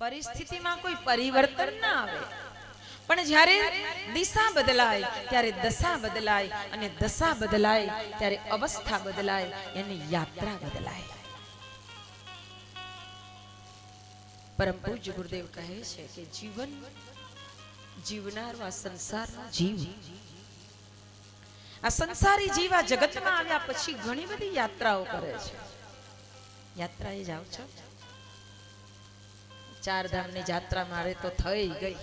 પરિસ્થિતિમાં કોઈ પરિવર્તન ના આવે, પણ જ્યારે દિશા બદલાય ત્યારે દશા બદલાય, અને દશા બદલાય ત્યારે અવસ્થા બદલાય, એની યાત્રા બદલાય. પરમ પૂજ્ય ગુરુદેવ કહે છે કે જીવન જીવનારો આ સંસારનો જીવ, આ સંસારી જીવ આ જગતમાં આવ્યા પછી ઘણી બધી યાત્રાઓ કરે છે. યાત્રાએ જાવ છો? ચારધામની યાત્રા મારે તો થઈ ગઈ.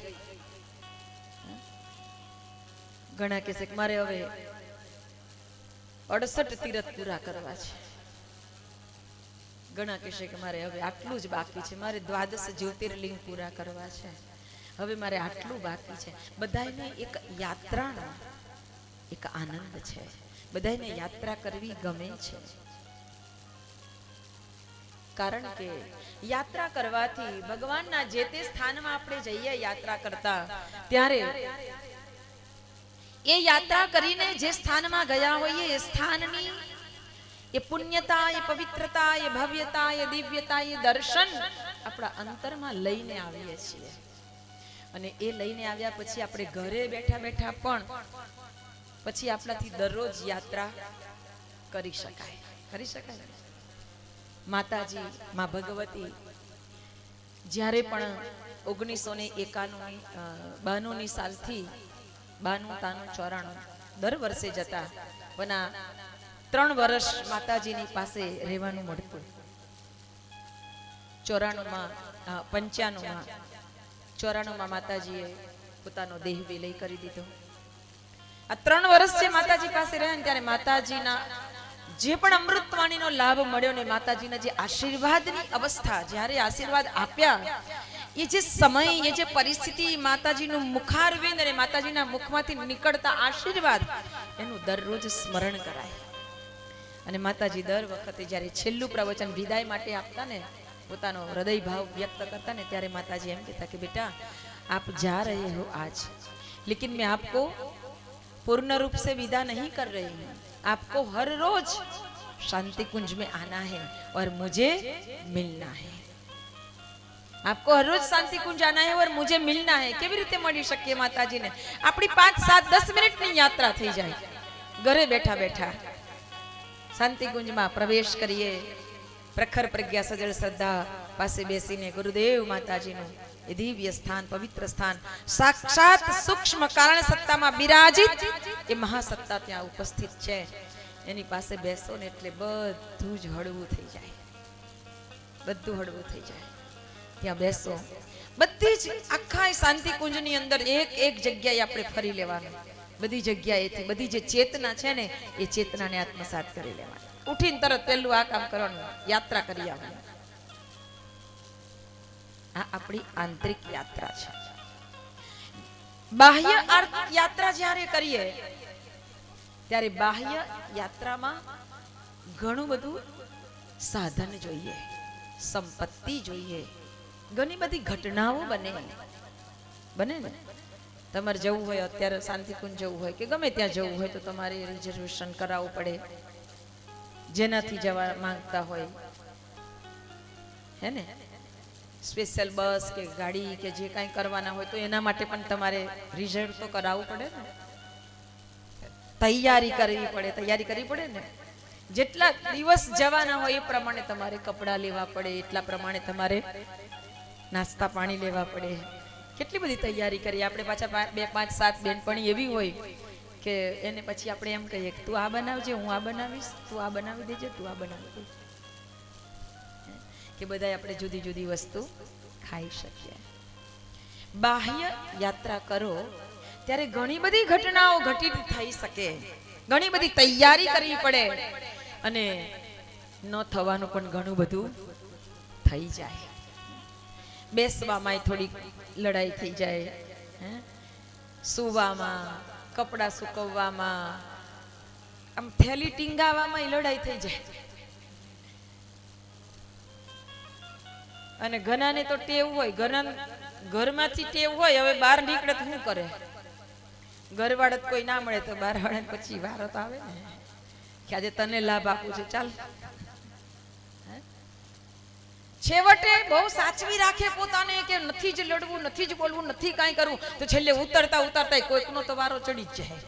ઘણા કહે છે કે મારે હવે 68 તીરથ પૂરા કરવા છે. ઘણા કહે છે કે મારે હવે આટલું જ બાકી છે, મારે 12 જ્યોતિર્લિંગ પૂરા કરવા છે, હવે મારે આટલું બાકી છે. બધાને એક યાત્રાનો એક આનંદ છે, બધાને યાત્રા કરવી ગમે છે. કારણ કે યાત્રા કરવાથી ભગવાનના જે તે સ્થાનમાં આપણે જઈએ યાત્રા કરતા, ત્યારે એ યાત્રા કરીને જે સ્થાનમાં ગયા હોઈએ એ સ્થાનની એ પુણ્યતા, એ પવિત્રતા, એ ભવ્યતા, એ દિવ્યતા, એ દર્શન આપણા અંતરમાં લઈને આવીએ છીએ. અને એ લઈને આવ્યા પછી આપણે ઘરે બેઠા બેઠા પણ પછી આપણાથી દરરોજ યાત્રા કરી શકાય. કરી શકાય. માતાજી માં ભગવતી જ્યારે પણ 1991 સાલથી 92-93 દર વર્ષે જતા, પણ 3 વર્ષ માતાજીની પાસે રહેવાનું મળતું. 95-માં માતાજીએ પોતાનો દેહ વિલય કરી દીધો. આ 3 વર્ષ જે માતાજી પાસે રહ્યા ને ત્યારે માતાજીના જે પણ અમૃતવાણીનો લાભ મળ્યો ને, માતાજીના જે આશીર્વાદની અવસ્થા, જ્યારે આશીર્વાદ આપ્યા, એ જે સમય, એ જે પરિસ્થિતિ, માતાજીનું મુખારવિંદ અને માતાજીના મુખમાંથી નીકળતા આશીર્વાદ, એનું દરરોજ સ્મરણ કરાય. અને માતાજી દર વખતે જ્યારે છેલ્લું પ્રવચન વિદાય માટે આપતા ને, પોતાનો હૃદય ભાવ વ્યક્ત કરતા ને, ત્યારે માતાજી એમ કહેતા કે બેટા आप जा रहे हो आज, लेकिन मैं आपको पूर्ण रूप से विदा नहीं कर रही हूँ. आपको हर रोज शांति कुंज में आना है और मुझे मिलना है. आपको हर रोज शांति कुंज आना है और मुझे मिलना है. કેવી રીતે મળી શકીએ માતાજીને? આપણી 5, 7, 10 મિનિટની યાત્રા થઈ જાય. ઘરે બેઠા બેઠા શાંતિ કુંજમાં પ્રવેશ કરીએ, પ્રખર પ્રજ્ઞા સજળ શ્રદ્ધા પાસે બેસીને ગુરુદેવ માતાજીનું એ દિવ્ય સ્થાન, પવિત્ર સ્થાન, સાક્ષાત સૂક્ષ્મ કારણ સત્તામાં બિરાજિત એ મહાસત્તા ત્યાં ઉપસ્થિત છે. એની પાસે બેસો ને એટલે બધું જ હળવું થઈ જાય. બધું હળવું થઈ જાય. ત્યાં બેસો, બધી જ આખા શાંતિ કુંજની અંદર એક જગ્યાએ આપણે ફરી લેવાનું. બધી જગ્યાએથી બધી જે ચેતના છે ને, એ ચેતનાને આત્મસાત કરી લેવાની. ઉઠીને તરત પહેલું આ કામ કરવાનું, યાત્રા કરી આવવાની. આ આપણી આંતરિક યાત્રા છે. બાહ્ય યાત્રા જ્યારે કરીએ ત્યારે બાહ્ય યાત્રામાં ઘણું બધું સાધન જોઈએ, સંપત્તિ જોઈએ, ઘણી બધી ઘટનાઓ બને ને. તમારે જવું હોય, અત્યારે શાંતિકુંજ જવું હોય કે ગમે ત્યાં જવું હોય, તો તમારે રિઝર્વેશન કરાવવું પડે. જેનાથી જવા માંગતા હોય, હે ને, સ્પેશિયલ બસ કે ગાડી કે જે કાંઈ કરવાના હોય તો એના માટે પણ તમારે રિઝર્વ તો કરાવવું પડે ને. તૈયારી કરવી પડે ને. જેટલા દિવસ જવાના હોય એ પ્રમાણે તમારે કપડાં લેવા પડે, એટલા પ્રમાણે તમારે નાસ્તા પાણી લેવા પડે. કેટલી બધી તૈયારી કરીએ આપણે. પાછા 2, 5, 7 બેનપણી એવી હોય કે એને પછી આપણે એમ કહીએ કે તું આ બનાવજે, હું આ બનાવીશ, તું આ બનાવી દેજે, તું આ બનાવી દેજે. કે બધા આપણે જુદી જુદી વસ્તુ ખાઈ શકીએ. બાહ્ય યાત્રા કરો ત્યારે ઘણી બધી ઘટનાઓ ઘટિત થઈ શકે, ઘણી બધી તૈયારી કરવી પડે, અને ન થવાનું પણ ઘણું બધું થઈ જાય. બેસવામાં થોડી લડાઈ થઈ જાય, સુવામાં, કપડા સુકવવામાં, આમ થેલી ટીંગાવામાં લડાઈ થઈ જાય. અને ઘણાને તો ટેવ હોય, ઘરમાંથી ટેવ હોય, હવે બહાર નીકળે તો શું કરે? ઘરવાળા કોઈ ના મળે તો બહાર વાળા પછી વારો તો આવે ને કે આજે તને લાભ આપું છે, ચાલ. છેવટે બહુ સાચવી રાખે પોતાને કે નથી જ લડવું, નથી જ બોલવું, નથી કાંઈ કરવું, તો છેલ્લે ઉતરતા ઉતરતા કોઈકનો તો વારો ચડી જ જાય.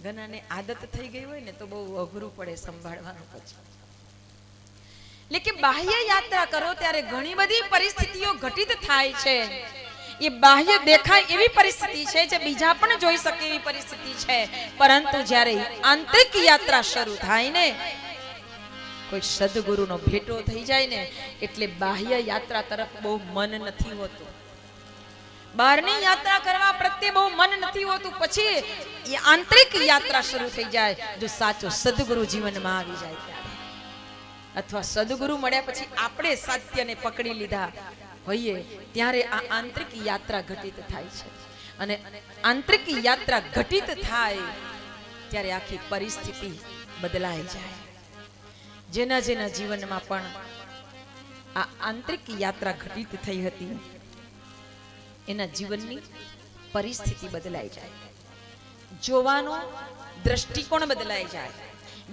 ઘણાને આદત થઈ ગઈ હોય ને તો બહુ અઘરું પડે સંભાળવાનું પછી. એટલે બાહ્ય યાત્રા કરો ત્યારે ઘણી બધી પરિસ્થિતિઓ ઘટિત થાય છે. એ બાહ્ય દેખાય એવી પરિસ્થિતિ છે જે બીજા પણ જોઈ શકે એવી પરિસ્થિતિ છે, પરંતુ જ્યારે આંતરિક યાત્રા શરૂ થાય ને, કોઈ સદગુરુનો ભેટો થઈ જાય ને, એટલે બાહ્ય યાત્રા તરફ બહુ મન નથી હોતું. બહારની યાત્રા કરવા પ્રત્યે બહુ મન નથી હોતું. પછી એ આંતરિક યાત્રા શરૂ થઈ જાય જો સાચો સદગુરુ જીવનમાં આવી જાય ત્યારે, અથવા સદગુરુ મળ્યા પછી આપણે સત્યને પકડી લીધા હોઈએ ત્યારે આ આંતરિક યાત્રા ઘટિત થાય છે. અને આંતરિક યાત્રા ઘટિત થાય ત્યારે આખી પરિસ્થિતિ બદલાઈ જાય. જેના જેના જીવનમાં પણ આ આંતરિક યાત્રા ઘટિત થઈ હતી એના જીવનની પરિસ્થિતિ બદલાઈ જાય, જોવાનો દ્રષ્ટિકોણ બદલાઈ જાય,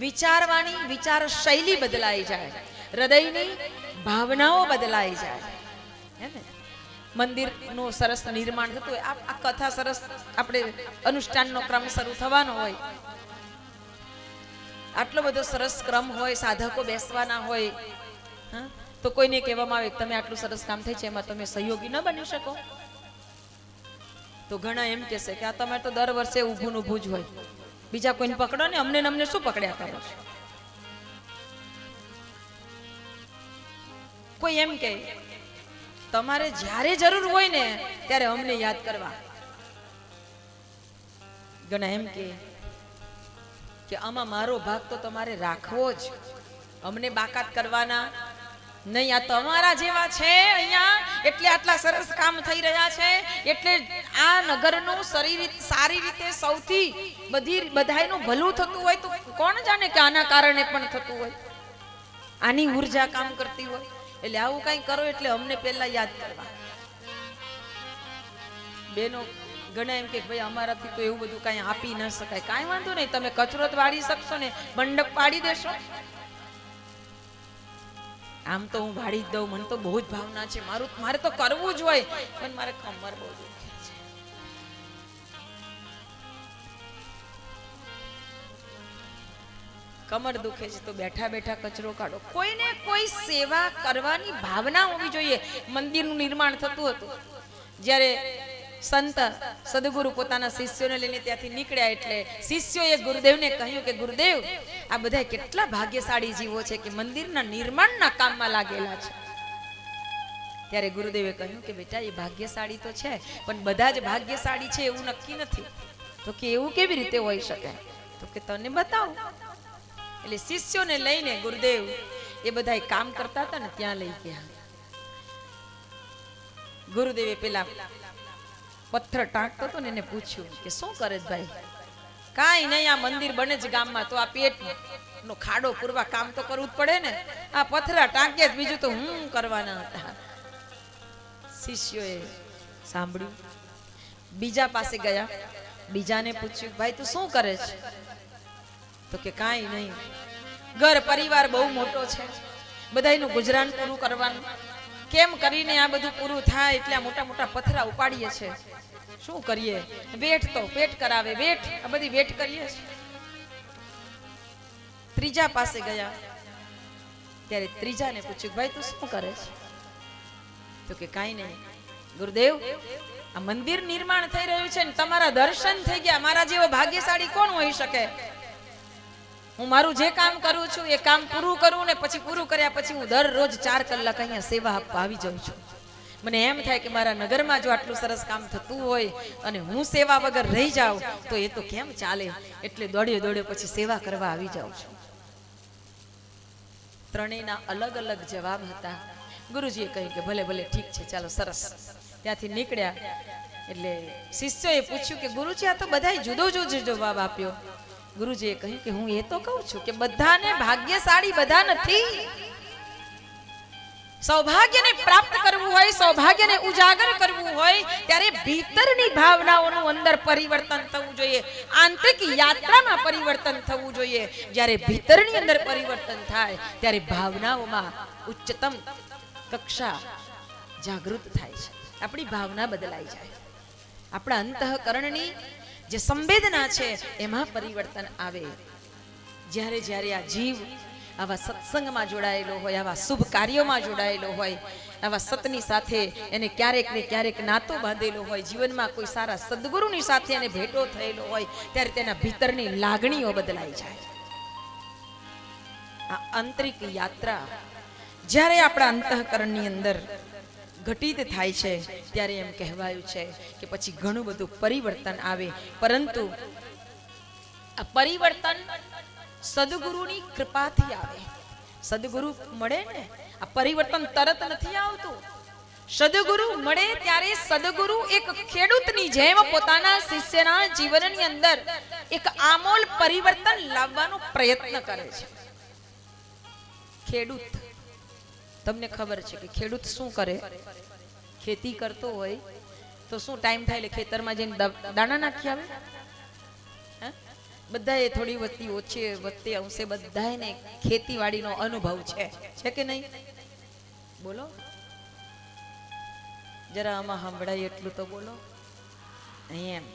વિચારવાની વિચાર શૈલી બદલાઈ જાય, હૃદયની ભાવનાઓ બદલાઈ જાય. હે ને? મંદિરનું સરસ નિર્માણ થતું હોય, આ કથા સરસ, આપણે અનુષ્ઠાનનો ક્રમ શરૂ થવાનો હોય, આટલો બધો સરસ ક્રમ હોય, સાધકો બેસવાના હોય, તો કોઈને કહેવામાં આવે તમે આટલું સરસ કામ થાય છે એમાં તમે સહયોગી ન બની શકો, તો ઘણા એમ કહેશે કે આ તમે તો દર વર્ષે ઊભું ઊભું જ હોય, બીજા કોઈને પકડો ને, અમને શું પકડ્યા કરો છો. કોઈ એમ કે તમારે જ્યારે જરૂર હોય ને ત્યારે અમને યાદ કરવા. ઘણા એમ કે આમાં મારો ભાગ તો તમારે રાખવો જ, અમને બાકાત કરવાના નહીં. આ તમારા જેવા છે અહીંયા એટલે આટલા સરસ કામ થઈ રહ્યા છે, એટલે આ નગરનું સારી રીતે સૌથી બધાયનું ભલું થતું હોય, તો કોણ જાણે કે આના કારણે પણ થતું હોય, આની ઉર્જા કામ કરતી હોય. એટલે આવું કઈ કરો એટલે અમને પહેલા યાદ કરવા. બેનો ઘણા એમ કે ભાઈ અમારાથી તો એવું બધું કઈ આપી ન શકાય. કાંઈ વાંધો નહીં, તમે કચરો વાળી શકશો ને, મંડપ પાડી દેશો. આમ તો હું વાળી જ દઉં, મને તો બહુ જ ભાવના છે, મારે તો કરવું જ હોય, પણ મારે કમર બહુ દુખે છે. કમર દુખે છે તો બેઠા બેઠા કચરો કાઢો. કોઈને કોઈ સેવા કરવાની ભાવના હોવી જોઈએ. મંદિરનું નિર્માણ થતું હતું, જ્યારે સંત સદગુરુ પોતાના શિષ્યોને લઈને ત્યાંથી નીકળ્યા, એટલે શિષ્યોએ ગુરુદેવને કહ્યું કે ગુરુદેવ, આ બધા કેટલા ભાગ્યશાળી જીવો છે કે મંદિરના નિર્માણના કામમાં લાગેલા છે. ત્યારે ગુરુદેવે કહ્યું કે બેટા, એ ભાગ્યશાળી તો છે, પણ બધા જ ભાગ્યશાળી છે એવું નક્કી નથી. તો કે એવું કેવી રીતે હોઈ શકે? તો કે તને બતાવું. એટલે શિષ્યોને લઈને ગુરુદેવ એ બધા કામ કરતા હતા ને ત્યાં લઈ ગયા. ગુરુદેવે પેલા પથ્થર ટાંકતો હતો ને એને પૂછ્યું કે શું કરે છે ભાઈ? કાંઈ નહીં, આ મંદિર બને જ ગામમાં, તો આ પેટનો ખાડો પૂરવા કામ તો કરવું જ પડે ને, આ પથ્થરા ટાંકે, બીજું તો હું કરવાના હતા. શિષ્યોએ સાંભળ્યું, બીજા પાસે ગયા, બીજાને પૂછ્યું ભાઈ તું શું કરે છે? તો કે કાંઈ નહીં, ઘર પરિવાર બહુ મોટો છે, બધાયનું ગુજરાન પૂરું કરવાનું, કેમ કરીને આ બધું પૂરું થાય એટલે આ મોટા મોટા પથરા ઉપાડીએ છે. શું કરીએ? વેઠ તો પેટ કરાવે, વેઠ, આ બધી વેઠ કરીએ છે. ત્રીજા પાસે ગયા, ત્યારે ત્રીજાને પૂછ્યું ભાઈ તું શું કરે છે? તો કે કાંઈ નહીં ગુરુદેવ, આ મંદિર નિર્માણ થઈ રહ્યું છે ને તમારા દર્શન થઈ ગયા, મારા જેવો ભાગ્યશાળી કોણ હોઈ શકે? હું મારું જે કામ કરું છું એ કામ પૂરું કરું ને પછી પૂરું કર્યા પછી હું દરરોજ 4 કલાક અહીંયા સેવા આપવા આવી જાઉં છું. મને એમ થાય કે મારા નગરમાં જો આટલું સરસ કામ થતું હોય અને હું સેવા વગર રહી જાઉં તો એ તો કેમ ચાલે, એટલે દોડે દોડે પછી સેવા કરવા આવી જાઉં છું. ત્રણેયના અલગ અલગ જવાબ હતા. ગુરુજીએ કહ્યું કે ભલે ભલે ઠીક છે, ચાલો સરસ. ત્યાંથી નીકળ્યા એટલે શિષ્યોએ પૂછ્યું કે ગુરુજી આ તો બધાય જુદો જુદો જવાબ આપ્યો. ગુરુજીએ કહ્યું કે હું એ તો કહું છું કે બધાને ભાગ્યશાળી બધા નથી. સૌભાગ્યને પ્રાપ્ત કરવું હોય, સૌભાગ્યને ઉજાગર કરવું હોય ત્યારે ભીતરની ભાવનાઓનું અંદર પરિવર્તન થવું જોઈએ, આંતરિક યાત્રામાં પરિવર્તન થવું જોઈએ. જ્યારે ભીતરની અંદર પરિવર્તન થાય ત્યારે ભાવનાઓમાં ઉચ્ચતમ કક્ષા જાગૃત થાય છે, આપણી ભાવના બદલાઈ જાય, આપણા અંતઃકરણની જે સંવેદના છે એમાં પરિવર્તન આવે. જ્યારે જ્યારે આ જીવ આવા સત્સંગમાં જોડાયેલો હોય, આવા શુભ કાર્યોમાં જોડાયેલો હોય, આવા સતની સાથે એને ક્યારેક ને ક્યારેક નાતો બાંધેલો હોય, જીવનમાં કોઈ સારા સદગુરુની સાથે એને ભેટો થયેલો હોય ત્યારે તેના ભીતરની લાગણીઓ બદલાઈ જાય. આ આંતરિક યાત્રા જ્યારે આપણા અંતઃકરણની અંદર ઘટિત થાય છે ત્યારે એમ કહેવાયું છે કે પછી ઘણું બધું પરિવર્તન આવે. પરંતુ આ પરિવર્તન સદગુરુની કૃપાથી આવે. સદગુરુ મળે ને, આ પરિવર્તન તરત નથી આવતું. સદગુરુ મળે ત્યારે સદગુરુ એક ખેડૂતની જેમ પોતાના શિષ્યના જીવનની અંદર એક આમૂલ પરિવર્તન લાવવાનો પ્રયત્ન કરે છે. ખેડૂત, તમને ખબર છે કે ખેડૂત શું કરે? ખેતી કરતો હોય તો શું ટાઈમ થાય એટલે ખેતરમાં જઈને દાણા નાખી આવે. બધાએ થોડી વત્તી ઓછી વત્તી અંશે બધાને ખેતીવાડીનો અનુભવ છે કે નહીં? બોલો જરા, આમાં સંભળાય એટલું તો બોલો. એમ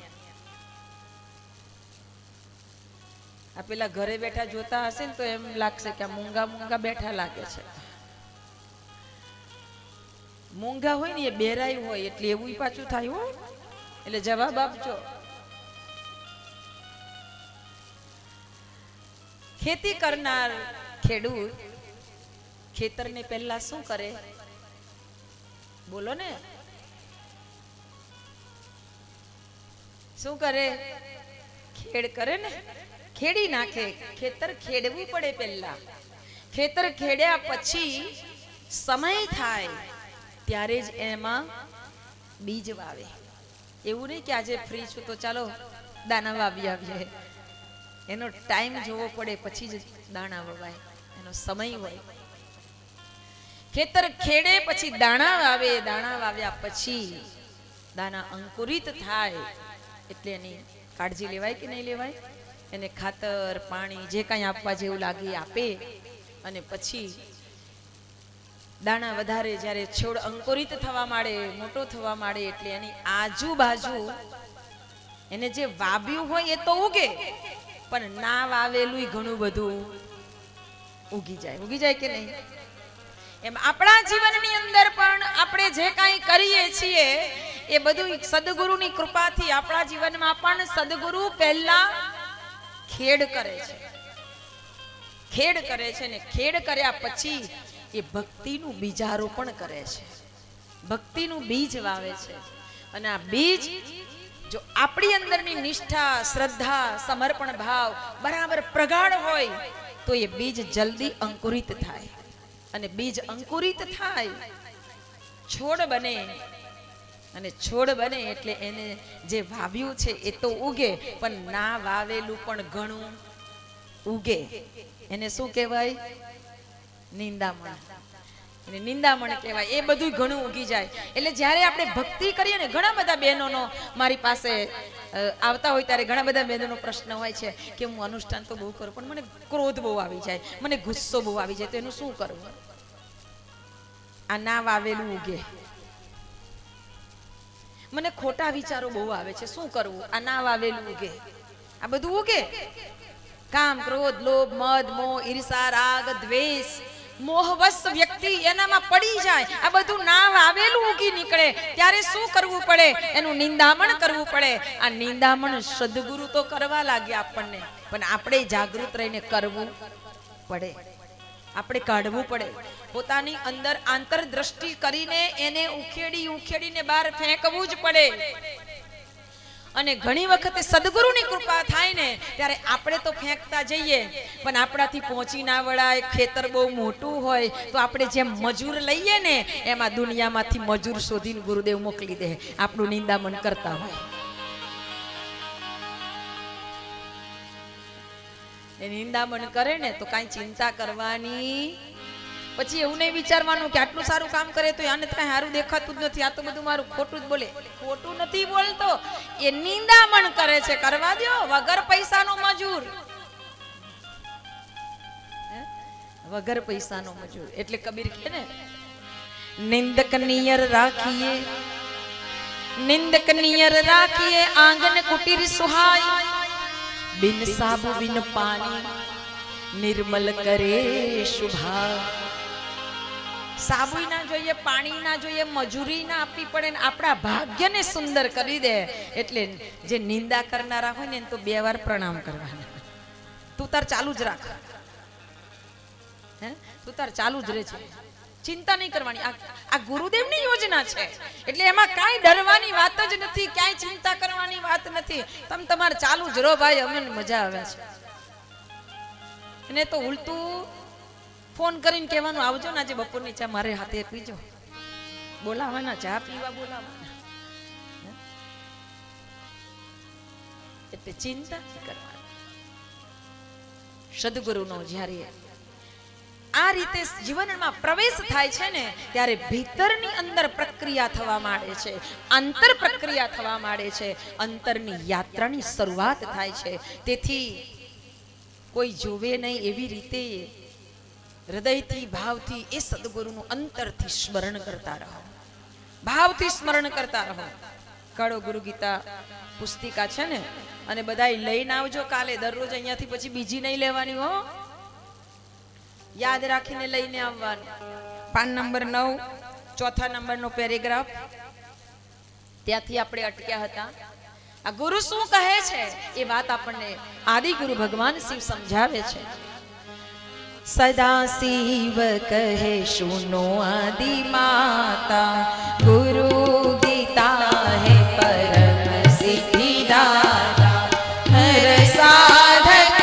આ પેલા ઘરે બેઠા જોતા હશે ને તો એમ લાગશે કે આ મૂંગા મૂંગા બેઠા લાગે છે. મૂંગા હોય ને એ બેરાયું હોય એટલે એવું પાછું થાય હોય. એટલે જવાબ આપજો. ખેતી કરનાર ખેડૂત ખેતરને પહેલા શું કરે? બોલો ને, શું કરે? ખેડ કરે ને, ખેડી નાખે. ખેતર ખેડવું પડે પહેલા. ખેતર ખેડ્યા પછી સમય થાય ત્યારે જ એમાં બીજ વાવે. એવું નહીં કે આજે ફ્રી છું તો ચાલો દાણા વાવી આવીએ. એનો ટાઈમ જોવો પડે, પછી જ દાણા વવાય, એનો સમય હોય. ખેતર ખેડે પછી દાણા વાવે, દાણા વાવ્યા પછી દાણા અંકુરિત થાય એટલે એની કાળજી લેવાય કે નહીં લેવાય? એને ખાતર પાણી જે કાંઈ આપવા જેવું લાગે આપે. અને પછી દાણા વધારે જ્યારે છોડ અંકુરિત થવા માંડે, મોટો થવા માંડે એટલે એની આજુબાજુ એને જે વાવ્યું હોય એ તો ઉગે, પણ ના વાવેલું ઘણું બધું ઉગી જાય. ઉગી જાય કે નહીં? એમ આપણા જીવનની અંદર પણ આપણે જે કાંઈ કરીએ છીએ એ બધું સદગુરુની કૃપાથી આપણા જીવનમાં પણ સદગુરુ પહેલા ખેડ કરે છે. ખેડ કરે છે ને ખેડ કર્યા પછી એ ભક્તિનું બીજારોપણ કરે છે, ભક્તિનું બીજ વાવે છે. અને આ બીજ જો આપણી અંદરની નિષ્ઠા, શ્રદ્ધા, સમર્પણ ભાવ બરાબર પ્રગાઢ હોય તો એ બીજ જલ્દી અંકુરિત થાય. અને બીજ અંકુરિત થાય, છોડ બને. અને છોડ બને એટલે એને જે વાવ્યું છે એ તો ઉગે, પણ ના વાવેલું પણ ઘણું ઉગે. એને શું કહેવાય? નિંદામણ. એને નિંદામણ કહેવાય. એ બધું ઘણું ઉગી જાય. એટલે જ્યારે આપણે ભક્તિ કરીએ ને, ઘણા બધા બહેનોનો મારી પાસે આવતા હોય ત્યારે ઘણા બધા બહેનોનો પ્રશ્ન હોય છે કે હું અનુષ્ઠાન તો બહુ કરું પણ મને ક્રોધ બહુ આવી જાય, મને ગુસ્સો બહુ આવી જાય, તો એનું શું કરવું? આ ના વાવેલું ઉગે. મને ખોટા વિચારો બહુ આવે છે, શું કરવું? આ ના વાવેલું ઉગે. આ બધું ઉગે. કામ, ક્રોધ, લોભ, મદ, મોહ, ઈર્ષા, રાગ, દ્વેષ, મોહવશ વ્યક્તિ એનામાં પડી જાય. આ બધું ના વાવેલું ઉગી નીકળે ત્યારે શું કરવું પડે? એનું નિંદામણ કરવું પડે. આ નિંદામણ સદગુરુ તો કરવા લાગ્યા આપણને, પણ આપણે જાગૃત રહીને કરવું પડે. આપણે કાઢવું પડે. પોતાની અંદર આંતરદ્રષ્ટિ કરીને એને ઉખેડીને બહાર ફેંકવું જ પડે. અને ઘણી વખતે સદગુરુની કૃપા થાય ને ત્યારે આપણે તો ફેંકતા જઈએ, પણ આપણાથી પહોંચી ના વળાય. ખેતર બહુ મોટું હોય તો આપણે જેમ મજૂર લઈએ ને એમાં દુનિયામાંથી મજૂર શોધીને ગુરુદેવ મોકલી દે આપણું નિંદામણ કરતા હોય. એ નિંદામણ કરે ને તો કાંઈ ચિંતા કરવાની પછી એવું નહીં વિચારવાનું કે આટલું સારું કામ કરે તો આને કઈ સારું દેખાતું જ નથી, આ તો બધું મારું ખોટું જ બોલે. ખોટું નથી બોલતો, એ નિંદામણ કરે છે. કરવા દો, વગર પૈસાનો મજૂર, વગર પૈસાનો મજૂર. એટલે કબીર કહે ને, નિંદક નિયર રાખીએ, નિંદક નિયર રાખીએ આંગન કુટીર સુહાય, બિન સાબુ બિન પાણી નિર્મલ કરે શુભા. સાબુ ના જોઈએ, પાણી ના જોઈએ, મજૂરી ના આપવી પડે ને આપણા ભાગ્યને સુંદર કરી દે. એટલે જે નિંદા કરનારા હોય ને એને તો 2 વાર પ્રણામ કરવાના. તું તાર ચાલુ જ રાખ, હે તું તાર ચાલુ જ રહે છે, ચિંતા નહીં કરવાની. આ ગુરુદેવની યોજના છે, એટલે એમાં કાંઈ ડરવાની વાત જ નથી, ક્યાંય ચિંતા કરવાની વાત નથી. તમે તમારે ચાલુ જ રહો ભાઈ, અમને મજા આવે છે. એને તો ઉલટું ફોન કરીને કહેવાનું, આવજો ને આજે બપોરની ચા મારે હાથે પીજો. બોલાવાના, ચા પીવા બોલાવાના. એટલે ચિંતા કરવાની. સદગુરુનો જ્યારે આ રીતે જીવનમાં પ્રવેશ થાય છે ને, ત્યારે ભીતરની અંદર પ્રક્રિયા થવા માંડે છે, અંતર પ્રક્રિયા થવા માંડે છે, અંતરની યાત્રાની શરૂઆત થાય છે. તેથી કોઈ જોવે નહીં એવી રીતે હૃદયથી ભાવથી એ સદગુરુનું અંતરથી સ્મરણ કરતા રહો, ભાવથી સ્મરણ કરતા રહો. કાળો ગુરુ ગીતા પુસ્તિકા છે ને, અને બધાય લઈને આવજો કાલે. દરરોજ અહીંયાથી પછી બીજી નહીં લેવાની હો, યાદ રાખીને લઈને આવવાનું. 5 નંબર 9 ચોથા નંબરનો પેરેગ્રાફ, ત્યાંથી આપણે અટક્યા હતા. આ ગુરુ શું કહે છે એ વાત આપણને આદિ ગુરુ ભગવાન શિવ સમજાવે છે. સદા શિવ કહે સુનો આદિ માતા, ગુરુ ગીતા હે પરમ સિદ્ધિદાતા, હર સાધક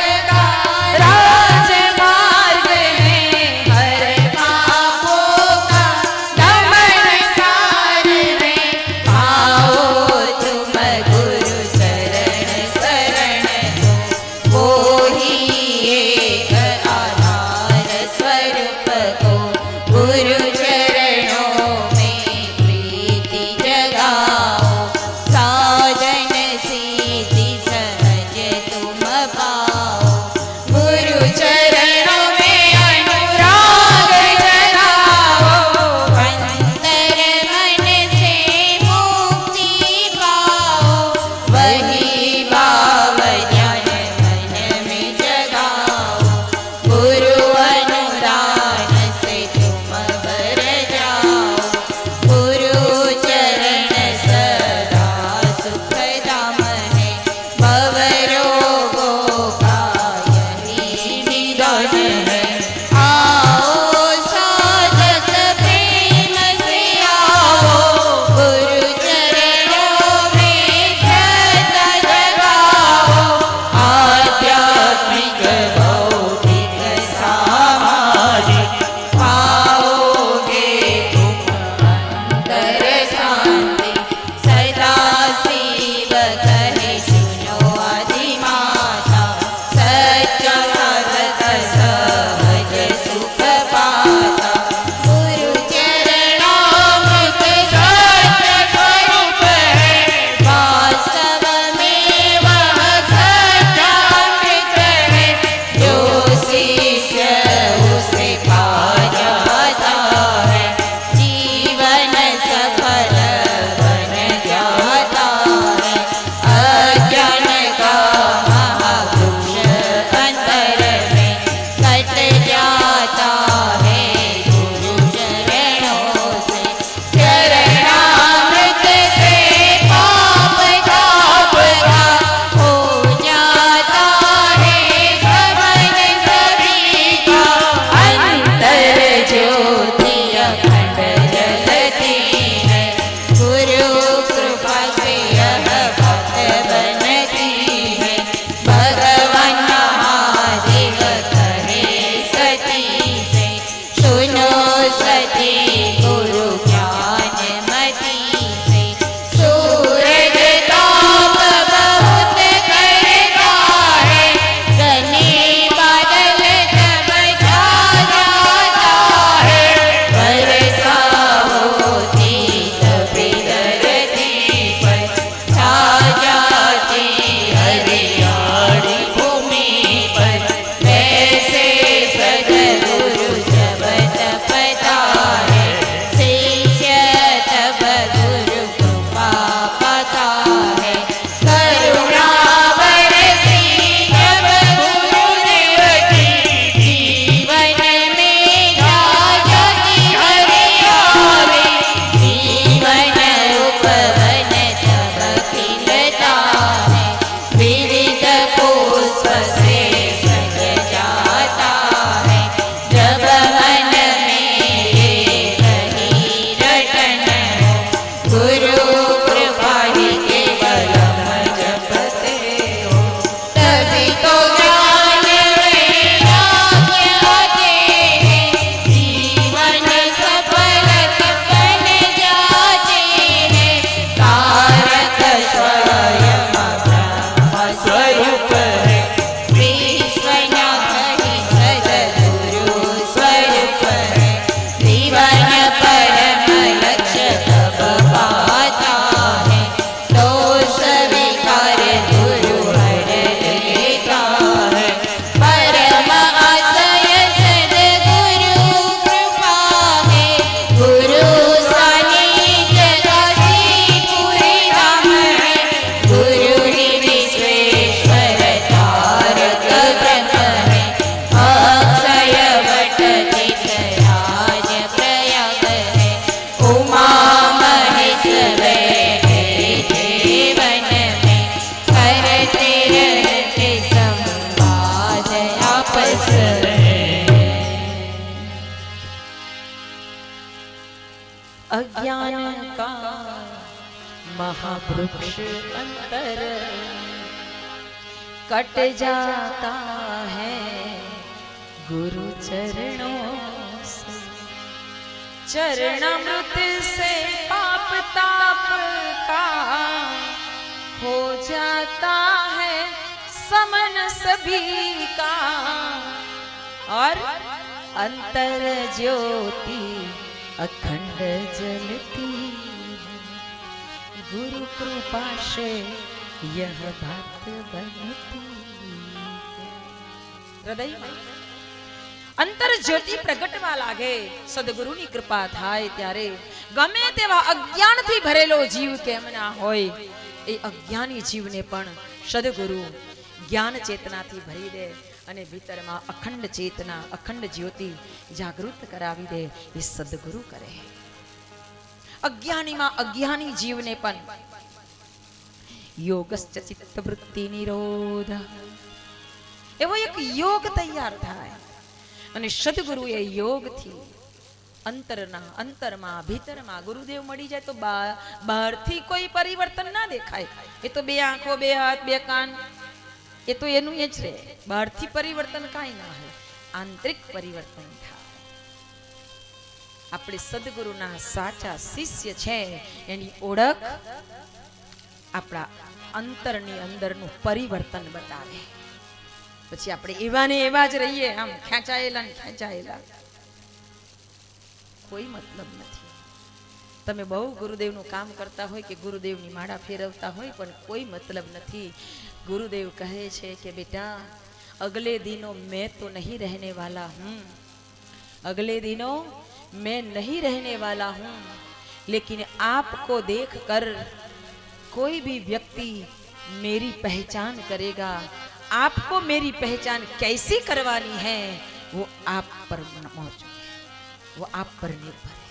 उमा महेश जीवन में करते रहते संवाद आपस अज्ञान का महावृक्ष अंतर कट जाता है गुरु चरणों से। चरणामृत से पाप ताप का हो जाता है समन सभी का, और अंतर ज्योति अखंड जलती गुरु कृपा से यह बात बनती। हृदय अंतर ज्योति प्रगटवा लागे, सदगुरुની કૃપા થાય ત્યારે ગમે તેવા અજ્ઞાનથી ભરેલો જીવ કેમ ના હોય, એ અજ્ઞાની જીવને પણ સદગુરુ જ્ઞાન ચેતનાથી ભરી દે અને ભીતરમાં અખંડ ચેતના અખંડ જ્યોતિ જાગૃત કરાવી દે, એ સદગુરુ કરે. અજ્ઞાનીમાં અજ્ઞાની જીવને પણ યોગશ્ચ ચિત્તવૃત્તિ નિરોધ એવો એક યોગ તૈયાર થાય અને સદગુરુએ યોગથી અંતરમાં ભીતરમાં ગુરુદેવ મળી જાય તો બહારથી કોઈ પરિવર્તન ના દેખાય. એ તો બે આંખો બે હાથ બે કાન એ તો એનું એ જ રહે, બહારથી પરિવર્તન કાંઈ ના હોય, આંતરિક પરિવર્તન થાય. આપણે સદગુરુના સાચા શિષ્ય છે એની ઓળખ આપણા અંતરની અંદરનું પરિવર્તન બતાવે. પછી આપણે એવા ને એવા જ રહીએ, આમ ખેંચાયેલા ને ખેંચાયેલા, કોઈ મતલબ નથી. તમે બહુ ગુરુદેવનું કામ કરતા હોય કે ગુરુદેવની માળા ફેરવતા હોય, પણ કોઈ મતલબ નથી. गुरुदेव कहे छे कि बेटा अगले दिनों मैं तो नहीं रहने वाला हूँ, अगले दिनों मैं नहीं रहने वाला हूँ, लेकिन आपको देखकर कोई भी व्यक्ति मेरी पहचान करेगा. आपको मेरी पहचान कैसी करवानी है वो आप पर मौजूद है, वो आप पर निर्भर है.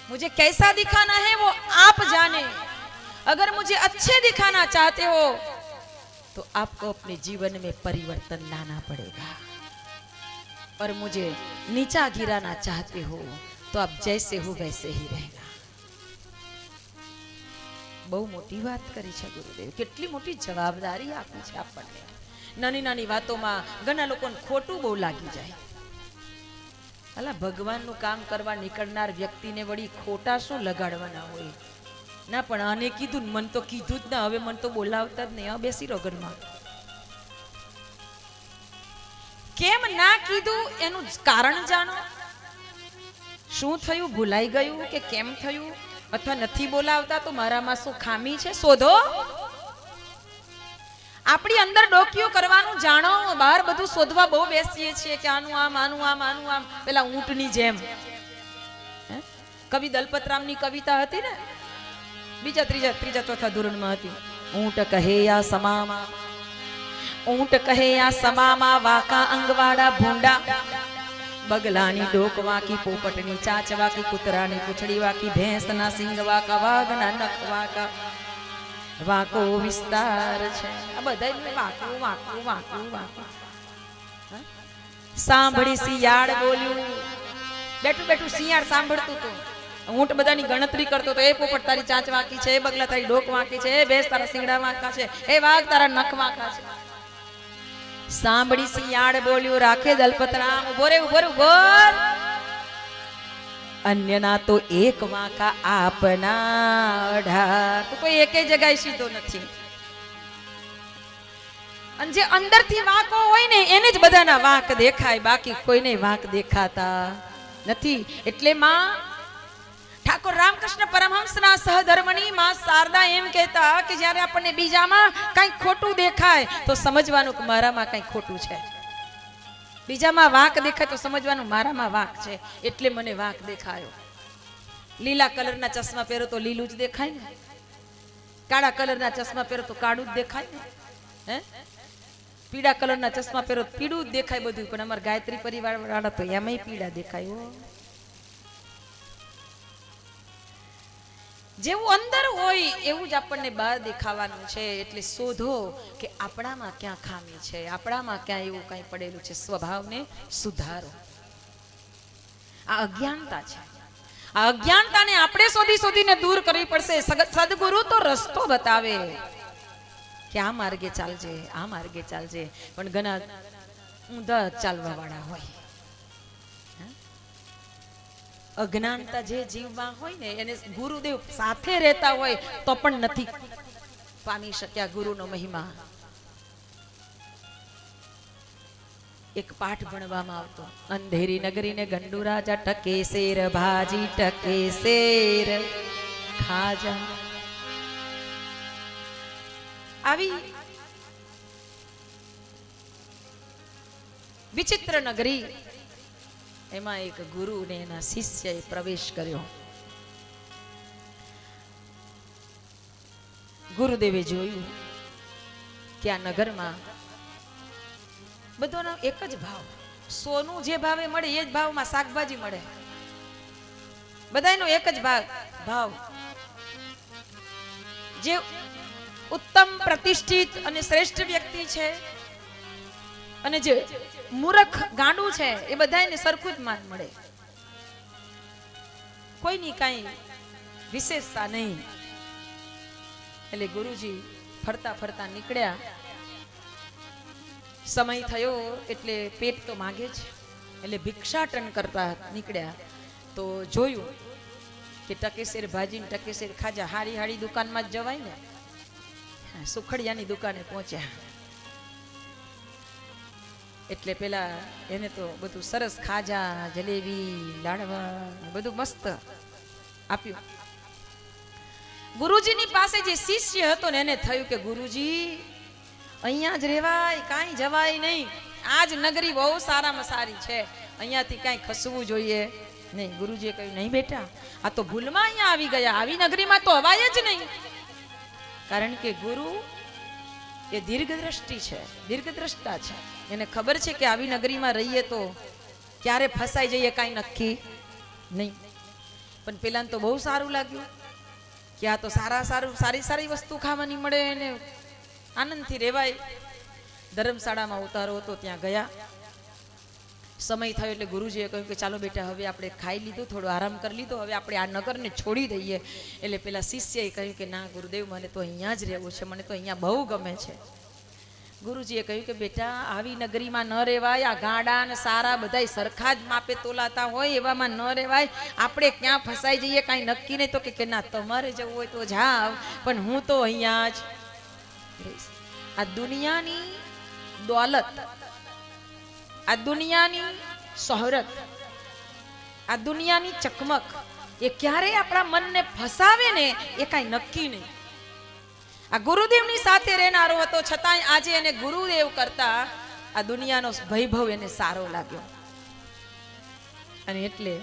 मुझे कैसा दिखाना है वो आप जाने. अगर मुझे अच्छे दिखाना चाहते हो तो आपको अपने जीवन में परिवर्तन लाना पड़ेगा, और मुझे नीचा गिराना चाहते हो तो आप जैसे हो वैसे ही रहना. बहु मोटी बात करी है गुरुदेव, કેટલી મોટી જવાબદારી આપી છે આપણને. નાની નાની વાતોમાં ઘણા લોકોને ખોટું બહુ લાગી જાય. અલા ભગવાનનું કામ કરવા નીકળનાર વ્યક્તિને વળી ખોટા શું લગાડવાના હોય? ના પણ આને કીધું મન તો કીધું જ ના, હવે મન તો બોલાવતા જ નહીં, આ બેસી રહો ઘરમાં. કેમ ના કીધું એનું કારણ જાણો. શું થયું, ભૂલાઈ ગયું કે કેમ થયું, અથવા નથી બોલાવતા તો મારામાં શું ખામી છે શોધો. આપણી અંદર ડોક્યું કરવાનું જાણો. બહાર બધું શોધવા બહુ બેસીએ છીએ કે આનું આમ આનું આમ આનું આમ, પેલા ઊંટની જેમ. કવિ દલપતરામની કવિતા હતી ને, બીજા ત્રીજા ચોથા ધોરણમાં હતી. ઊંટ કહે યા સમામાં, ઊંટ કહે યા સમામાં, વાકા અંગવાડા ભૂંડા, બગલાની ડોક વાકી, પોપટની ચાંચ વાકી, કૂતરાની પૂંછડી વાકી, ભેંસના સિંગ વાકા, વાઘના નખ વાકા, વાકો વિસ્તાર છે. આ બધા વાકું વાકું વાકું વાકું. સાંભળી શિયાળ બોલ્યું, બેઠું બેઠું શિયાળ સાંભળતું હતું. ઊંટ બધાની ગણતરી કરતો તો, એ પોપટ તારી ચાંચ વાંકી છે, એ બગલા તારી ડોક વાંકી છે, એ ભેંસ તારા સિંગડા વાંકા છે, એ વાઘ તારા નખ વાંકા છે. સાંભળી શિયાળ બોલ્યું, રાખે દલપતરામ ઉભો રે ઉભો રે ઉભો, અન્યના તો એક વાંકા આપના 18. તો કોઈ એકે જગ્યાએ સીધો નથી. અને જે અંદરથી વાંકો હોય ને એને જ બધાના વાંક દેખાય, બાકી કોઈને વાંક દેખાતા નથી. એટલે માં ઠાકોર રામકૃષ્ણ પરમહંસના સહધર્મની માં શારદા એમ કહેતા કે જ્યારે આપણને બીજામાં કંઈક ખોટું દેખાય તો સમજવાનું કે મારામાં કંઈક ખોટું છે. બીજામાં વાંક દેખાય તો સમજવાનું મારામાં વાંક છે, એટલે મને વાંક દેખાયો. લીલા કલરના ચશ્મા પહેરો તો લીલું જ દેખાય ને, કાળા કલરના ચશ્મા પહેરો તો કાળું જ દેખાય ને, હે પીળા કલરના ચશ્મા પહેરો પીળું જ દેખાય બધું. પણ અમારા ગાયત્રી પરિવાર વાળા તો એમાંય પીળા દેખાય. જેવું અંદર હોય એવું જ આપણને બહાર દેખાવાનું છે. એટલે શોધો કે આપણામાં ક્યાં ખામી છે, આપણામાં ક્યાં એવું કંઈ પડેલું છે. સ્વભાવને સુધારો. આ અજ્ઞાનતા છે. આ અજ્ઞાનતાને આપણે શોધીને દૂર કરવી પડશે. સદગુરુ તો રસ્તો બતાવે કે આ માર્ગે ચાલજે, આ માર્ગે ચાલજે. પણ ઘણા ઊંધા ચાલવા વાળા હોય, અજ્ઞાનતા જે જીવમાં હોય ને એને ગુરુદેવ સાથે રહેતા હોય તો પણ નથી પામી શક્યા ગુરુનો મહિમા. એક પાઠ ભણવામાં આવતો, અંધેરી નગરીને ગંડુ રાજા ટકે શેર ભાજી, ટકે શેર ખાજા. આવી વિચિત્ર નગરી, એમાં એક ગુરુ ને એના શિષ્યએ પ્રવેશ કર્યો. ગુરુદેવે જોયું કે આ નગરમાં બધાનો એક જ ભાવ, સોનું જે ભાવે મળે એ જ ભાવમાં શાકભાજી મળે, બધાનો એક જ ભાવ. જે ઉત્તમ પ્રતિષ્ઠિત અને શ્રેષ્ઠ વ્યક્તિ છે અને જે મૂર્ખ ગાંડું છે એ બધાને સરખું જ માન મળે, કોઈની કાંઈ વિશેષતા નહીં. એટલે ગુરુજી ફરતા ફરતા નીકળ્યા. સમય થયો એટલે પેટ તો માંગે છે, એટલે ભિક્ષાટન કરતા નીકળ્યા. તો જોયું કે ટકેશેર ભાજી ને ટકેશેર ખાજા, હારી હારી દુકાનમાં જ જવાય ને. સુખડિયાની દુકાને પહોંચ્યા એટલે પેલા એને તો બધું સરસ ખાજા, જલેબી, લાડવા બધું મસ્ત આપ્યું. ગુરુજીની પાસે જે શિષ્ય હતો ને એને થયું કે ગુરુજી અહીંયા જ રહેવાય, કાંઈ જવાય નહીં. આ જ નગરી બહુ સારામાં સારી છે, અહીંયાથી કાંઈ ખસવું જોઈએ નહીં. ગુરુજીએ કહ્યું નહીં બેટા, આ તો ભૂલમાં અહીંયા આવી ગયા, આવી નગરીમાં તો અવાય જ નહીં. કારણ કે ગુરુ એ દીર્ઘદ્રષ્ટિ છે, દીર્ઘદ્રષ્ટા છે. એને ખબર છે કે આવી નગરીમાં રહીએ તો ક્યારે ફસાઈ જઈએ કાંઈ નક્કી નહીં. પણ પેલા તો બહુ સારું લાગ્યું કે આ તો સારી સારી વસ્તુ ખાવાની મળે ને આનંદથી રહેવાય. ધર્મશાળામાં ઉતારો હતો, ત્યાં ગયા. સમય થયો એટલે ગુરુજીએ કહ્યું કે ચાલો બેટા હવે આપણે ખાઈ લીધું, થોડો આરામ કરી લીધો, હવે આપણે આ નગરને છોડી દઈએ. એટલે પેલા શિષ્યએ કહ્યું કે ના ગુરુદેવ, મને તો અહીંયા જ રહેવું છે, મને તો અહીંયા બહુ ગમે છે. ગુરુજીએ કહ્યું કે બેટા આવી નગરીમાં ન રહેવાય, આ ગાડા ને સારા બધાય સરખા જ માપે તોલાતા હોય એવામાં ન રહેવાય. આપણે ક્યાં ફસાઈ જઈએ કાંઈ નક્કી નહીં. તો કે ના તમારે જવું હોય તો જાવ, પણ હું તો અહીંયા જ રહીશ. આ દુનિયાની દોલત, આ દુનિયાની શોહરત, આ દુનિયાની ચકમક એ ક્યારેય આપણા મનને ફસાવે ને એ કાંઈ નક્કી નહીં. આ ગુરુદેવની સાથે રહેનારો હતો, છતાંય આજે એને ગુરુદેવ કરતા આ દુનિયાનો વૈભવ એને સારો લાગ્યો. અને એટલે